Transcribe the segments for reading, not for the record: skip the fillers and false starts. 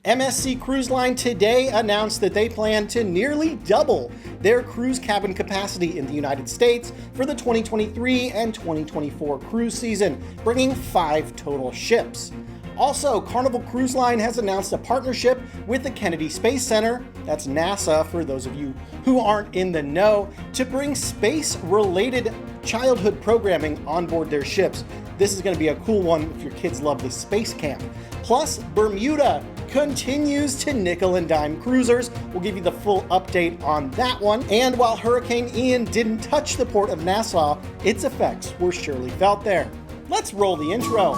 MSC Cruise Line today announced that they plan to nearly double their cruise cabin capacity in the United States for the 2023 and 2024 cruise season, bringing 5 total ships. Also, Carnival Cruise Line has announced a partnership with the Kennedy Space Center, that's NASA for those of you who aren't in the know, to bring space-related childhood programming on board their ships. This is going to be a cool one if your kids love the space camp. Plus, Bermuda continues to nickel and dime cruisers. We'll give you the full update on that one. And while Hurricane Ian didn't touch the port of Nassau, its effects were surely felt there. Let's roll the intro.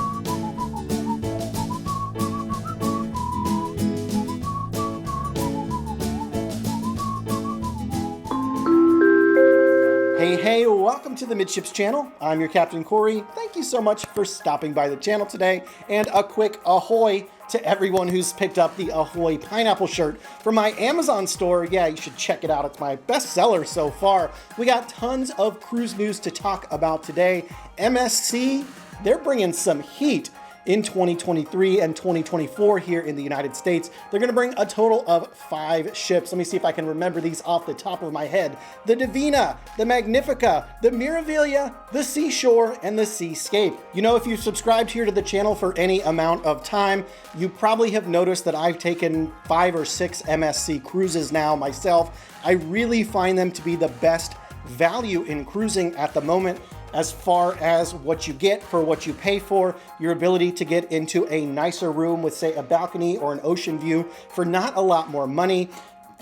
Hey, welcome to the Midships channel. I'm your Captain Corey. Thank you so much for stopping by the channel today. And a quick ahoy to everyone who's picked up the Ahoy pineapple shirt from my Amazon store. Yeah, you should check it out. It's my best seller so far. We got tons of cruise news to talk about today. MSC, they're bringing some heat in 2023 and 2024 here in the United States. They're gonna bring a total of 5 ships. Let me see if I can remember these off the top of my head. The Divina, the Magnifica, the Meraviglia, the Seashore, and the Seascape. You know, if you've subscribed here to the channel for any amount of time, you probably have noticed that I've taken 5 or 6 MSC cruises now myself. I really find them to be the best value in cruising at the moment, as far as what you get for what you pay for, your ability to get into a nicer room with, say, a balcony or an ocean view for not a lot more money.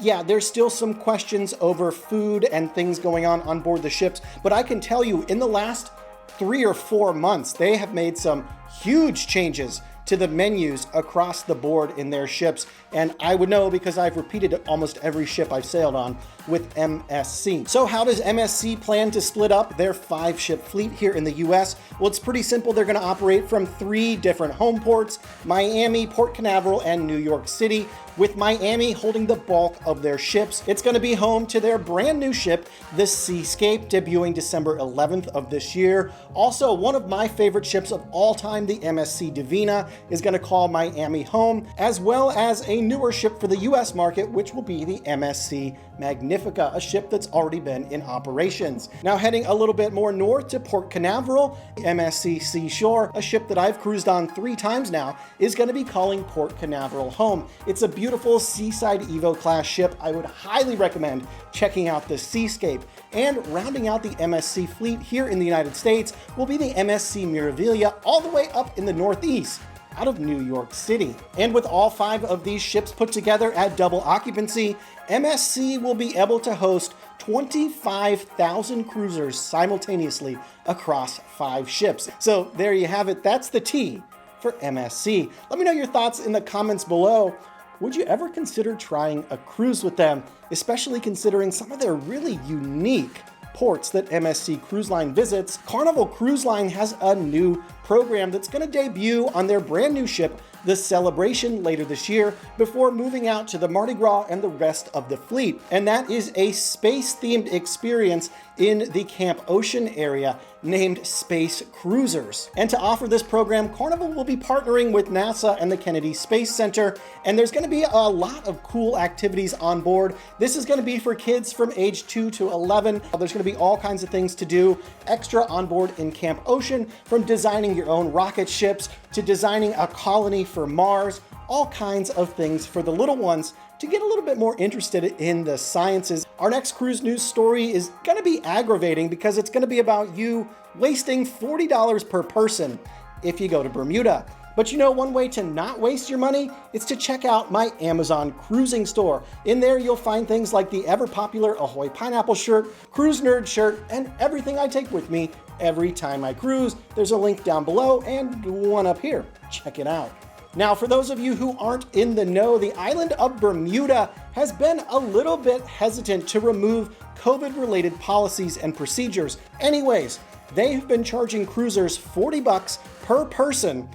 Yeah, there's still some questions over food and things going on board the ships, but I can tell you in the last 3 or 4 months, they have made some huge changes to the menus across the board in their ships. And I would know because I've repeated almost every ship I've sailed on with MSC. So how does MSC plan to split up their 5-ship fleet here in the US? Well, it's pretty simple. They're gonna operate from 3 different home ports: Miami, Port Canaveral, and New York City, with Miami holding the bulk of their ships. It's gonna be home to their brand new ship, the Seascape, debuting December 11th of this year. Also, one of my favorite ships of all time, the MSC Divina, is gonna call Miami home, as well as a newer ship for the US market, which will be the MSC Magnifica, a ship that's already been in operations. Now heading a little bit more north to Port Canaveral, MSC Seashore, a ship that I've cruised on 3 times now, is gonna be calling Port Canaveral home. It's a beautiful Seaside Evo class ship. I would highly recommend checking out the Seascape. And rounding out the MSC fleet here in the United States will be the MSC Meraviglia, all the way up in the Northeast, out of New York City. And with all 5 of these ships put together at double occupancy, MSC will be able to host 25,000 cruisers simultaneously across 5 ships. So there you have it. That's the T for MSC. Let me know your thoughts in the comments below. Would you ever consider trying a cruise with them, especially considering some of their really unique ports that MSC Cruise Line visits? Carnival Cruise Line has a new program that's going to debut on their brand new ship, the Celebration, later this year, before moving out to the Mardi Gras and the rest of the fleet. And that is a space-themed experience in the Camp Ocean area named Space Cruisers. And to offer this program, Carnival will be partnering with NASA and the Kennedy Space Center, and there's going to be a lot of cool activities on board. This is going to be for kids from age 2 to 11. There's going to be all kinds of things to do extra on board in Camp Ocean, from designing your own rocket ships to designing a colony for Mars, all kinds of things for the little ones to get a little bit more interested in the sciences. Our next cruise news story is going to be aggravating because it's going to be about you wasting $40 per person if you go to Bermuda. But you know, one way to not waste your money is to check out my Amazon cruising store. In there, you'll find things like the ever popular Ahoy pineapple shirt, Cruise Nerd shirt, and everything I take with me every time I cruise. There's a link down below and one up here. Check it out. Now, for those of you who aren't in the know, the island of Bermuda has been a little bit hesitant to remove COVID-related policies and procedures. Anyways, they've been charging cruisers $40 per person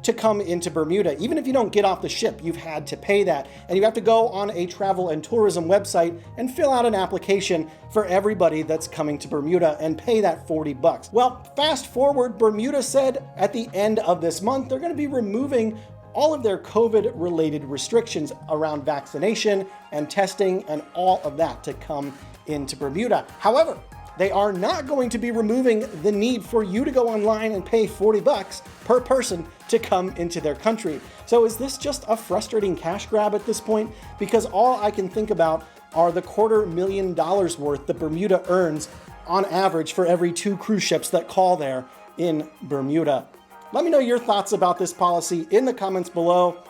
to come into Bermuda. Even if you don't get off the ship, you've had to pay that. And you have to go on a travel and tourism website and fill out an application for everybody that's coming to Bermuda and pay that $40. Well, fast forward, Bermuda said at the end of this month, they're gonna be removing all of their COVID-related restrictions around vaccination and testing and all of that to come into Bermuda. However, they are not going to be removing the need for you to go online and pay $40 per person to come into their country. So is this just a frustrating cash grab at this point? Because all I can think about are the $250,000 worth that Bermuda earns on average for every 2 cruise ships that call there in Bermuda. Let me know your thoughts about this policy in the comments below.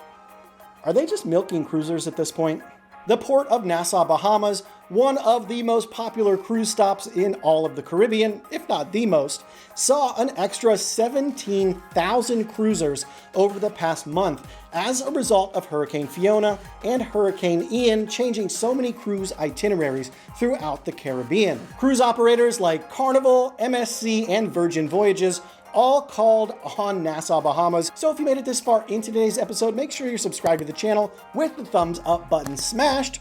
Are they just milking cruisers at this point? The port of Nassau, Bahamas, one of the most popular cruise stops in all of the Caribbean, if not the most, saw an extra 17,000 cruisers over the past month as a result of Hurricane Fiona and Hurricane Ian changing so many cruise itineraries throughout the Caribbean. Cruise operators like Carnival, MSC, and Virgin Voyages all called on Nassau, Bahamas. So if you made it this far in today's episode, make sure you're subscribed to the channel with the thumbs up button smashed.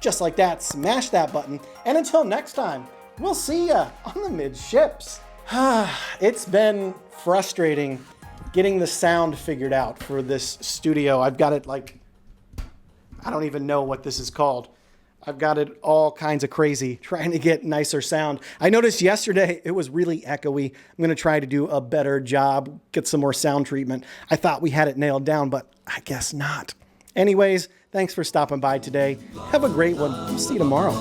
Just like that, smash that button. And until next time, we'll see ya on the Midships. It's been frustrating getting the sound figured out for this studio. I've got it like, I don't even know what this is called. I've got it all kinds of crazy trying to get nicer sound. I noticed yesterday it was really echoey. I'm going to try to do a better job, get some more sound treatment. I thought we had it nailed down, but I guess not. Anyways, thanks for stopping by today. Have a great one. See you tomorrow.